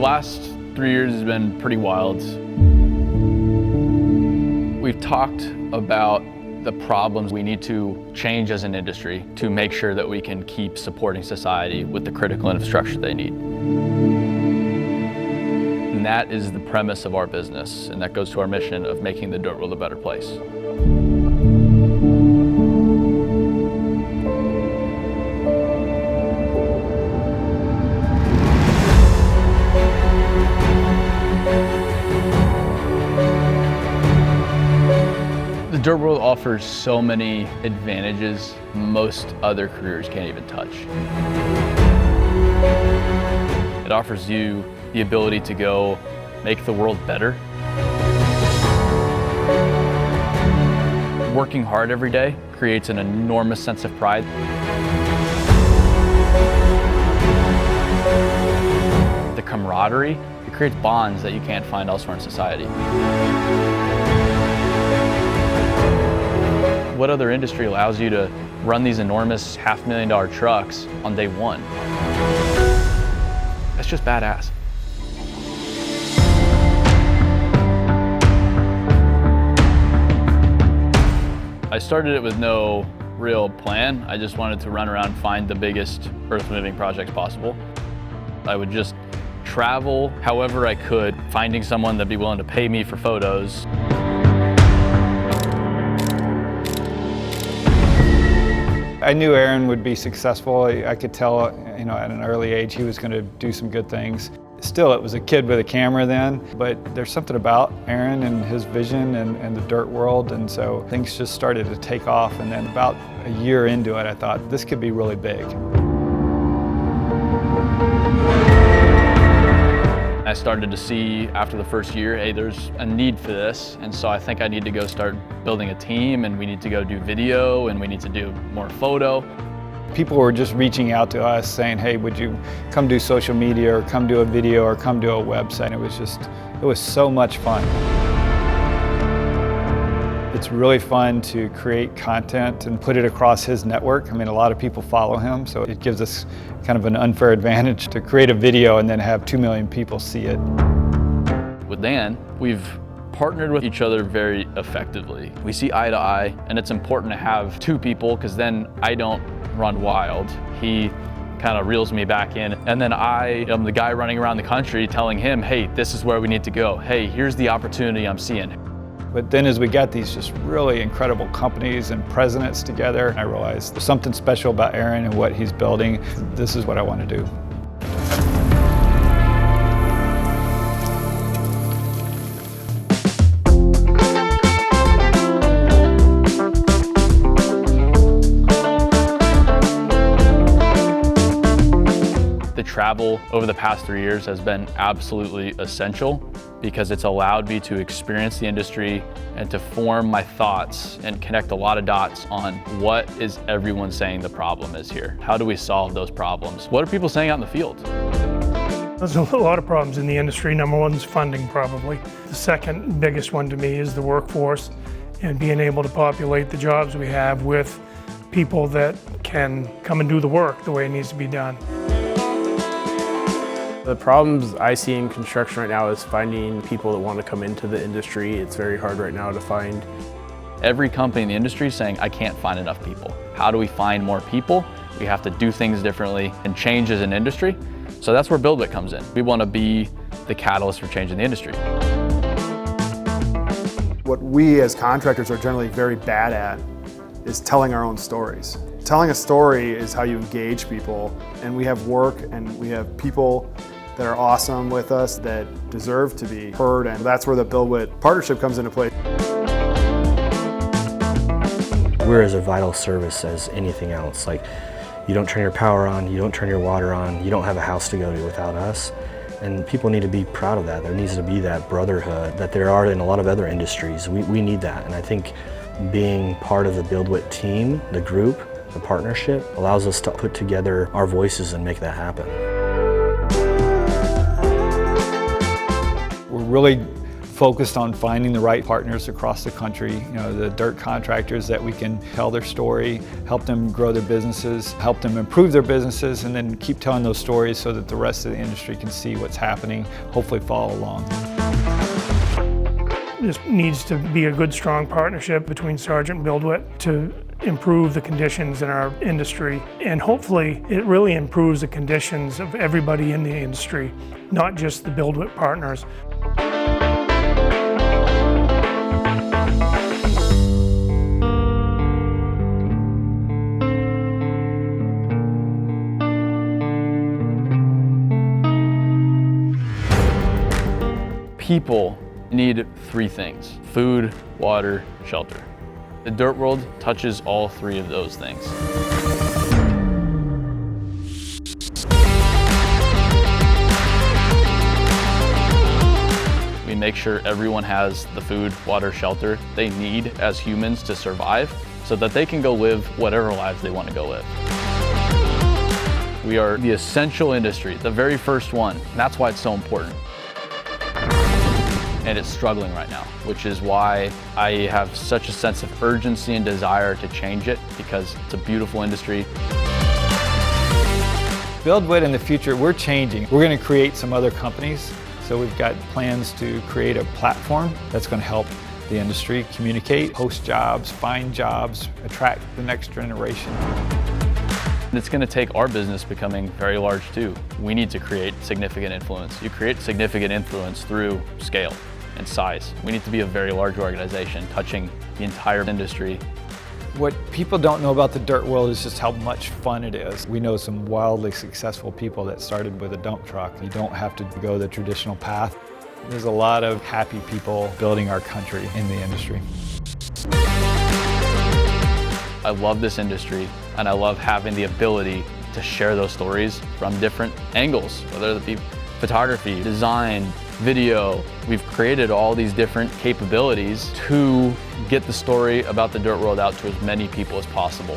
last 3 years has been pretty wild. We've talked about the problems we need to change as an industry to make sure that we can keep supporting society with the critical infrastructure they need. And that is the premise of our business, and that goes to our mission of making the dirt world a better place. The dirt world offers so many advantages most other careers can't even touch. It offers you the ability to go make the world better. Working hard every day creates an enormous sense of pride. The camaraderie, it creates bonds that you can't find elsewhere in society. What other industry allows you to run these enormous $500,000 trucks on day one? That's just badass. I started it with no real plan. I just wanted to run around and find the biggest earth-moving projects possible. I would just travel however I could, finding someone that'd be willing to pay me for photos. I knew Aaron would be successful. I could tell, at an early age he was going to do some good things. Still, it was a kid with a camera then, but there's something about Aaron and his vision and the dirt world, and so things just started to take off, and then about a year into it, I thought, this could be really big. I started to see after the first year, hey, there's a need for this, and so I think I need to go start building a team, and we need to go do video, and we need to do more photo. People were just reaching out to us saying, hey, would you come do social media, or come do a video, or come do a website? It was so much fun. It's really fun to create content and put it across his network. I mean, a lot of people follow him, so it gives us kind of an unfair advantage to create a video and then have 2 million people see it. With Dan, we've partnered with each other very effectively. We see eye to eye, and it's important to have two people because then I don't run wild. He kind of reels me back in, and then I am the guy running around the country telling him, hey, this is where we need to go. Hey, here's the opportunity I'm seeing. But then as we got these just really incredible companies and presidents together, I realized there's something special about Aaron and what he's building. This is what I want to do. The travel over the past 3 years has been absolutely essential because it's allowed me to experience the industry and to form my thoughts and connect a lot of dots on what is everyone saying the problem is here. How do we solve those problems? What are people saying out in the field? There's a lot of problems in the industry. Number one is funding, probably. The second biggest one to me is the workforce and being able to populate the jobs we have with people that can come and do the work the way it needs to be done. The problems I see in construction right now is finding people that want to come into the industry. It's very hard right now to find. Every company in the industry is saying, I can't find enough people. How do we find more people? We have to do things differently and change as an industry. So that's where BuildWitt comes in. We want to be the catalyst for changing the industry. What we as contractors are generally very bad at is telling our own stories. Telling a story is how you engage people, and we have work and we have people that are awesome with us that deserve to be heard, and that's where the BuildWitt partnership comes into play. We're as a vital service as anything else. Like, you don't turn your power on, you don't turn your water on, you don't have a house to go to without us. And people need to be proud of that. There needs to be that brotherhood that there are in a lot of other industries. We need that, and I think being part of the BuildWitt team, the group, the partnership, allows us to put together our voices and make that happen. We're really focused on finding the right partners across the country, you know, the dirt contractors that we can tell their story, help them grow their businesses, help them improve their businesses, and then keep telling those stories so that the rest of the industry can see what's happening, hopefully follow along. This needs to be a good, strong partnership between Sargent and BuildWitt to improve the conditions in our industry. And hopefully it really improves the conditions of everybody in the industry, not just the BuildWitt partners. People need three things: food, water, shelter. The dirt world touches all three of those things. We make sure everyone has the food, water, shelter they need as humans to survive so that they can go live whatever lives they want to go live. We are the essential industry, the very first one. And that's why it's so important. And it's struggling right now, which is why I have such a sense of urgency and desire to change it, because it's a beautiful industry. BuildWitt in the future, we're changing. We're going to create some other companies. So we've got plans to create a platform that's going to help the industry communicate, post jobs, find jobs, attract the next generation. It's going to take our business becoming very large too. We need to create significant influence. You create significant influence through scale and size. We need to be a very large organization touching the entire industry. What people don't know about the dirt world is just how much fun it is. We know some wildly successful people that started with a dump truck. You don't have to go the traditional path. There's a lot of happy people building our country in the industry. I love this industry, and I love having the ability to share those stories from different angles, whether it be photography, design, video. We've created all these different capabilities to get the story about the dirt world out to as many people as possible.